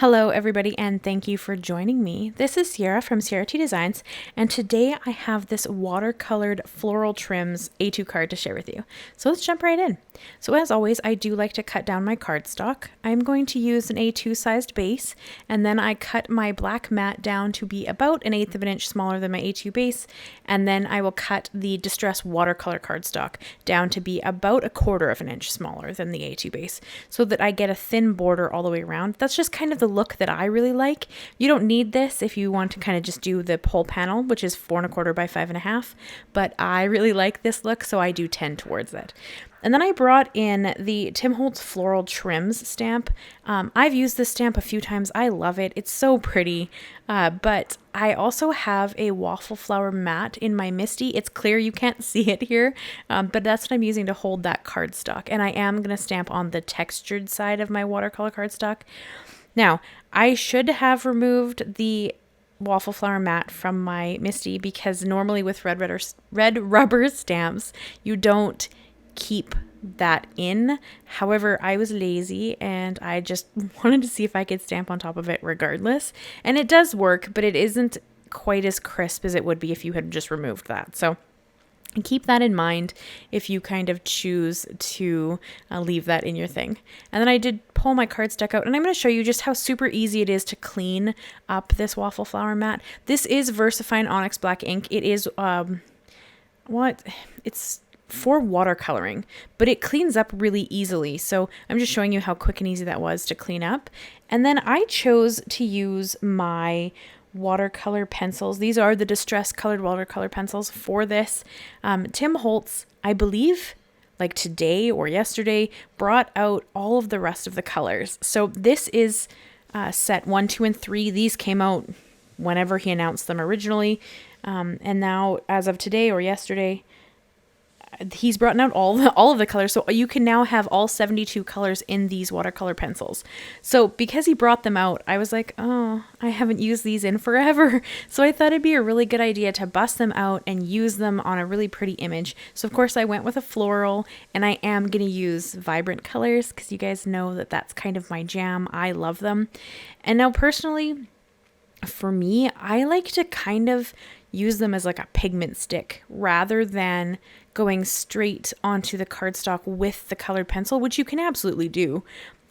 Hello everybody and thank you for joining me. This is Ciara from Ciara T Designs, and today I have this watercolored floral trims A2 card to share with you. So let's jump right in. So as always, I do like to cut down my cardstock. I'm going to use an A2 sized base, and then I cut my black mat down to be about 1/8 of an inch smaller than my A2 base, and then I will cut the Distress watercolor cardstock down to be about 1/4 of an inch smaller than the A2 base, so that I get a thin border all the way around. That's just kind of the look that I really like. You don't need this if you want to kind of just do the whole panel, which is 4 1/4 by 5 1/2, but I really like this look, so I do tend towards it. And then I brought in the Tim Holtz Floral Trims stamp. I've used this stamp a few times. I love it. It's so pretty. But I also have a Waffle Flower Mat in my Misti. It's clear, you can't see it here, but that's what I'm using to hold that cardstock. And I am going to stamp on the textured side of my watercolor cardstock. Now, I should have removed the Waffle Flower Mat from my Misti, because normally with red rubber stamps, you don't keep that in. However, I was lazy and I just wanted to see if I could stamp on top of it regardless. And it does work, but it isn't quite as crisp as it would be if you had just removed that. So keep that in mind if you kind of choose to leave that in your thing. And then I did pull my cardstock out, and I'm going to show you just how super easy it is to clean up this Waffle Flower Mat. This is Versafine Onyx Black ink. It is it's for watercoloring, but it cleans up really easily. So I'm just showing you how quick and easy that was to clean up. And then I chose to use my watercolor pencils. These are the Distress Colored watercolor pencils for this. Tim Holtz, I believe, like today or yesterday, brought out all of the rest of the colors. So this is set 1, 2, and 3. These came out whenever he announced them originally. And now, as of today or yesterday, he's brought out all of the colors, so you can now have all 72 colors in these watercolor pencils. So because he brought them out, I was like, oh, I haven't used these in forever. So I thought it'd be a really good idea to bust them out and use them on a really pretty image. So of course I went with a floral, and I am going to use vibrant colors because you guys know that that's kind of my jam. I love them. And now personally, for me, I like to kind of use them as like a pigment stick rather than going straight onto the cardstock with the colored pencil, which you can absolutely do.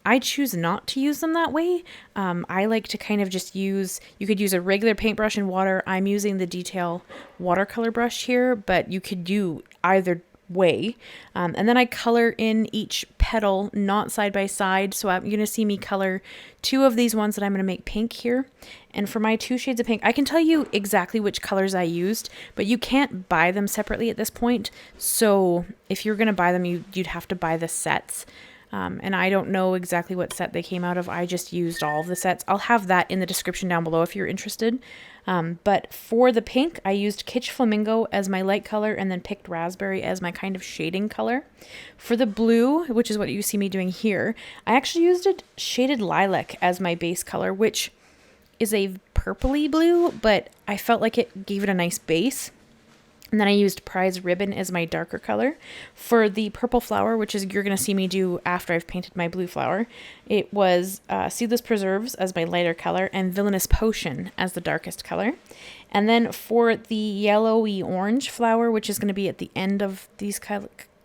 I choose not to use them that way. I like to kind of just you could use a regular paintbrush and water. I'm using the Detail watercolor brush here, but you could do either way. And then I color in each petal, not side by side. So I'm going to see me color 2 of these ones that I'm going to make pink here. And for my 2 shades of pink, I can tell you exactly which colors I used, but you can't buy them separately at this point. So if you're going to buy them, you'd have to buy the sets. And I don't know exactly what set they came out of. I just used all of the sets. I'll have that in the description down below if you're interested. But for the pink, I used Kitsch Flamingo as my light color, and then picked Raspberry as my kind of shading color. For the blue, which is what you see me doing here, I actually used a shaded Lilac as my base color, which is a purpley blue, but I felt like it gave it a nice base. And then I used Prize Ribbon as my darker color. For the purple flower, which is you're going to see me do after I've painted my blue flower, it was Seedless Preserves as my lighter color, and Villainous Potion as the darkest color. And then for the yellowy orange flower, which is going to be at the end of these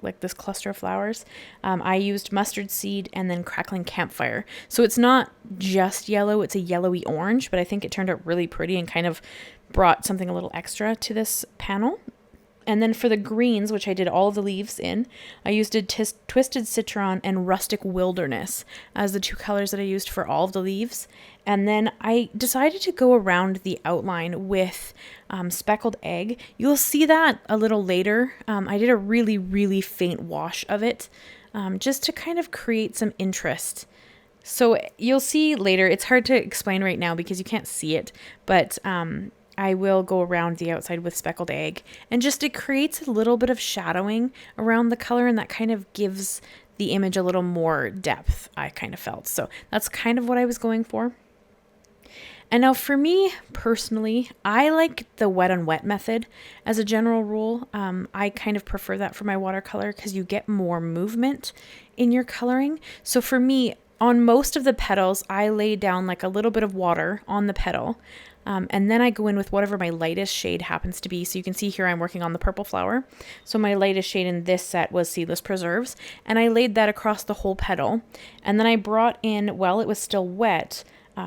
like this cluster of flowers, I used Mustard Seed and then Crackling Campfire. So it's not just yellow, it's a yellowy orange, but I think it turned out really pretty and kind of brought something a little extra to this panel. And then for the greens, which I did all of the leaves in, I used Twisted Citron and Rustic Wilderness as the 2 colors that I used for all of the leaves. And then I decided to go around the outline with Speckled Egg. You'll see that a little later. I did a really, really faint wash of it just to kind of create some interest. So you'll see later. It's hard to explain right now because you can't see it, but I will go around the outside with Speckled Egg, and just it creates a little bit of shadowing around the color, and that kind of gives the image a little more depth, I kind of felt. So that's kind of what I was going for. And now for me personally, I like the wet on wet method as a general rule. I kind of prefer that for my watercolor because you get more movement in your coloring. So for me, on most of the petals, I lay down like a little bit of water on the petal. And then I go in with whatever my lightest shade happens to be. So you can see here I'm working on the purple flower. So my lightest shade in this set was Seedless Preserves. And I laid that across the whole petal. And then I brought in, while it was still wet,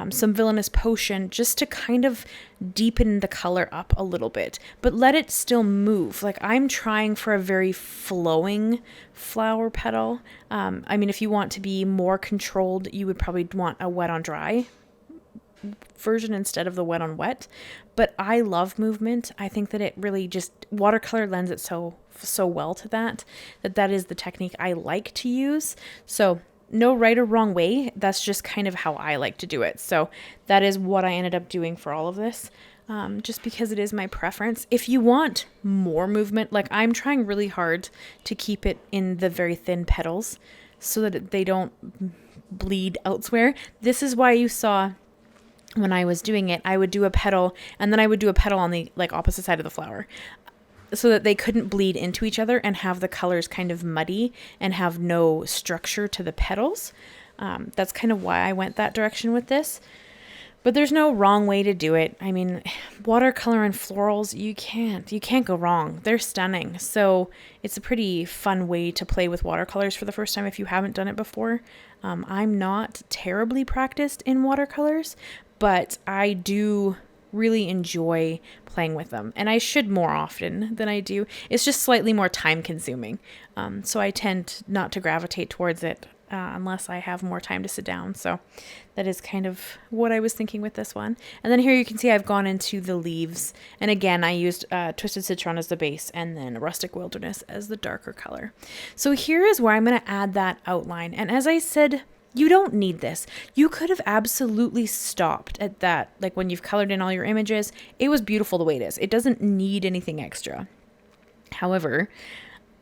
some Villainous Potion just to kind of deepen the color up a little bit, but let it still move. Like I'm trying for a very flowing flower petal. I mean, if you want to be more controlled, you would probably want a wet on dry version instead of the wet on wet. But I love movement. I think that it really just, watercolor lends it so well to that is the technique I like to use. So no right or wrong way. That's just kind of how I like to do it. So that is what I ended up doing for all of this. Just because it is my preference. If you want more movement, like I'm trying really hard to keep it in the very thin petals so that they don't bleed elsewhere. This is why you saw when I was doing it, I would do a petal and then I would do a petal on the like opposite side of the flower so that they couldn't bleed into each other and have the colors kind of muddy and have no structure to the petals. That's kind of why I went that direction with this. But there's no wrong way to do it. I mean, watercolor and florals, you can't go wrong. They're stunning. So it's a pretty fun way to play with watercolors for the first time if you haven't done it before. I'm not terribly practiced in watercolors, but I do really enjoy playing with them. And I should more often than I do. It's just slightly more time consuming. So I tend not to gravitate towards it unless I have more time to sit down. So that is kind of what I was thinking with this one. And then here you can see I've gone into the leaves. And again, I used Twisted Citron as the base and then Rustic Wilderness as the darker color. So here is where I'm going to add that outline. And as I said, you don't need this. You could have absolutely stopped at that. Like when you've colored in all your images, it was beautiful the way it is. It doesn't need anything extra. However,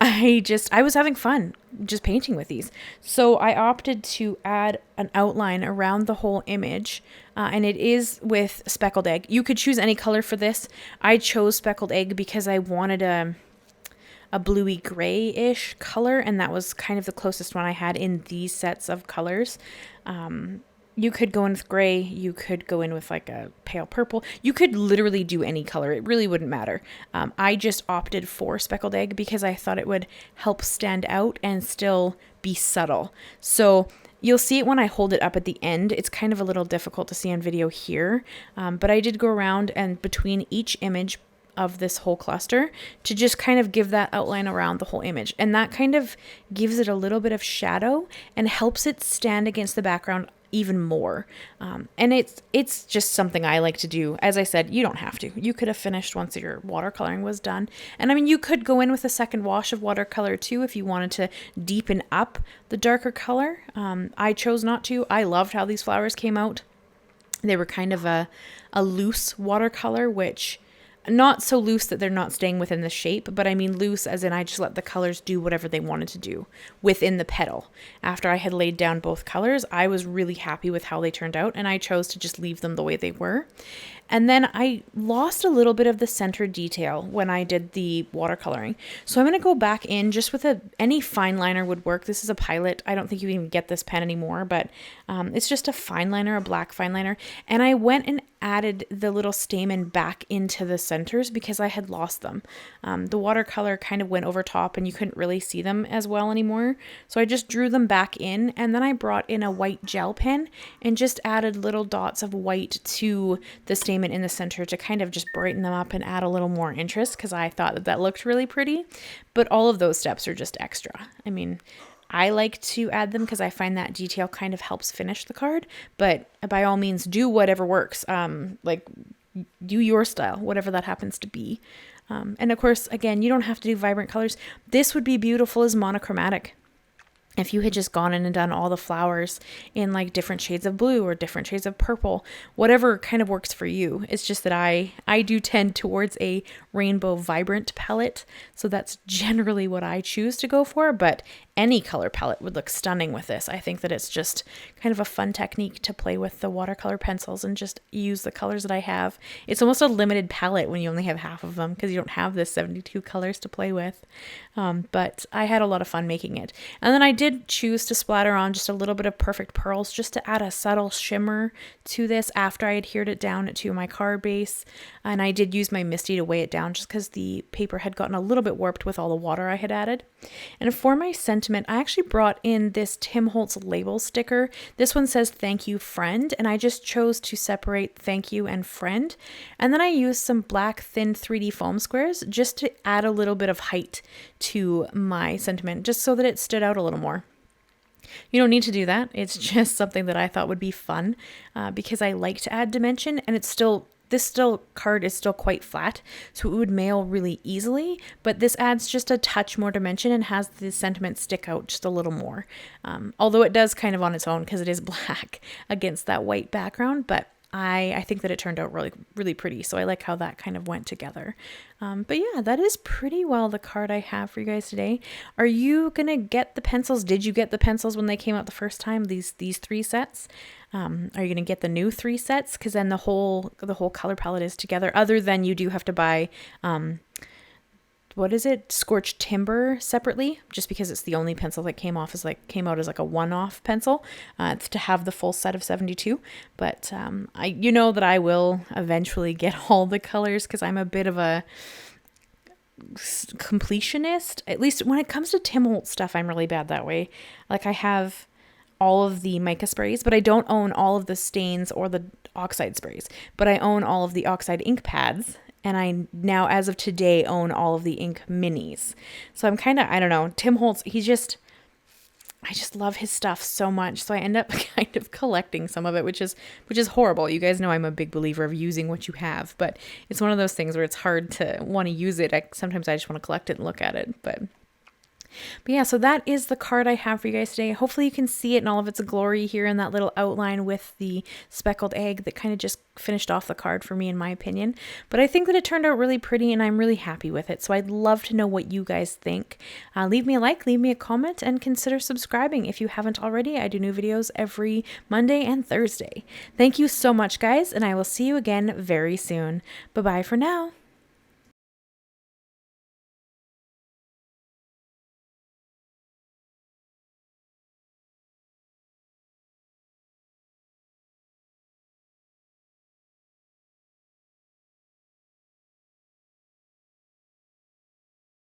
I was having fun just painting with these. So I opted to add an outline around the whole image. And it is with Speckled Egg. You could choose any color for this. I chose Speckled Egg because I wanted a bluey gray-ish color, and that was kind of the closest one I had in these sets of colors. You could go in with gray, you could go in with like a pale purple, you could literally do any color, it really wouldn't matter. I just opted for Speckled Egg because I thought it would help stand out and still be subtle. So you'll see it when I hold it up at the end. It's kind of a little difficult to see on video here, but I did go around and between each image of this whole cluster to just kind of give that outline around the whole image. And that kind of gives it a little bit of shadow and helps it stand against the background even more. And it's just something I like to do. As I said, you don't have to. You could have finished once your watercoloring was done. And I mean, you could go in with a second wash of watercolor too if you wanted to deepen up the darker color. I chose not to. I loved how these flowers came out. They were kind of a loose watercolor, which not so loose that they're not staying within the shape, but I mean loose as in I just let the colors do whatever they wanted to do within the petal. After I had laid down both colors, I was really happy with how they turned out, and I chose to just leave them the way they were. And then I lost a little bit of the center detail when I did the watercoloring. So I'm going to go back in just with any fine liner would work. This is a Pilot. I don't think you even get this pen anymore, but it's just a fine liner, a black fine liner. And I went and added the little stamen back into the centers because I had lost them. The watercolor kind of went over top and you couldn't really see them as well anymore. So I just drew them back in, and then I brought in a white gel pen and just added little dots of white to the stamen in the center to kind of just brighten them up and add a little more interest because I thought that looked really pretty. But all of those steps are just extra. I mean, I like to add them because I find that detail kind of helps finish the card, but by all means do whatever works. Like do your style, whatever that happens to be. And of course, again, you don't have to do vibrant colors. This would be beautiful as monochromatic. If you had just gone in and done all the flowers in like different shades of blue or different shades of purple, whatever kind of works for you. It's just that I do tend towards a rainbow vibrant palette. So that's generally what I choose to go for, but any color palette would look stunning with this. I think that it's just kind of a fun technique to play with the watercolor pencils and just use the colors that I have. It's almost a limited palette when you only have half of them because you don't have this 72 colors to play with. But I had a lot of fun making it. And then I did choose to splatter on just a little bit of Perfect Pearls just to add a subtle shimmer to this after I adhered it down to my card base. And I did use my Misti to weigh it down just because the paper had gotten a little bit warped with all the water I had added. And for my sentiment, I actually brought in this Tim Holtz label sticker. This one says "Thank you, friend," and I just chose to separate "thank you" and "friend." And then I used some black thin 3D foam squares just to add a little bit of height to my sentiment, just so that it stood out a little more. You don't need to do that. It's just something that I thought would be fun because I like to add dimension, and this card is still quite flat, so it would mail really easily, but this adds just a touch more dimension and has the sentiment stick out just a little more. Although it does kind of on its own because it is black against that white background, but I think that it turned out really, really pretty. So I like how that kind of went together. But yeah, that is pretty well the card I have for you guys today. Are you going to get the pencils? Did you get the pencils when they came out the first time, these 3 sets? Are you going to get the new 3 sets? Because then the whole color palette is together, other than you do have to buy, what is it? Scorched Timber separately, just because it's the only pencil that came out as like a one-off pencil to have the full set of 72. But you know that I will eventually get all the colors because I'm a bit of a completionist. At least when it comes to Tim Holtz stuff, I'm really bad that way. Like I have all of the mica sprays, but I don't own all of the stains or the oxide sprays, but I own all of the oxide ink pads. And I now, as of today, own all of the ink minis. So I'm kind of, I don't know, Tim Holtz, I just love his stuff so much. So I end up kind of collecting some of it, which is horrible. You guys know I'm a big believer of using what you have, but it's one of those things where it's hard to want to use it. Sometimes I just want to collect it and look at it, But yeah, so that is the card I have for you guys today. Hopefully you can see it in all of its glory here in that little outline with the speckled egg that kind of just finished off the card for me, in my opinion. But I think that it turned out really pretty and I'm really happy with it. So I'd love to know what you guys think. Leave me a like, leave me a comment, and consider subscribing if you haven't already. I do new videos every Monday and Thursday. Thank you so much, guys, and I will see you again very soon. Bye-bye for now.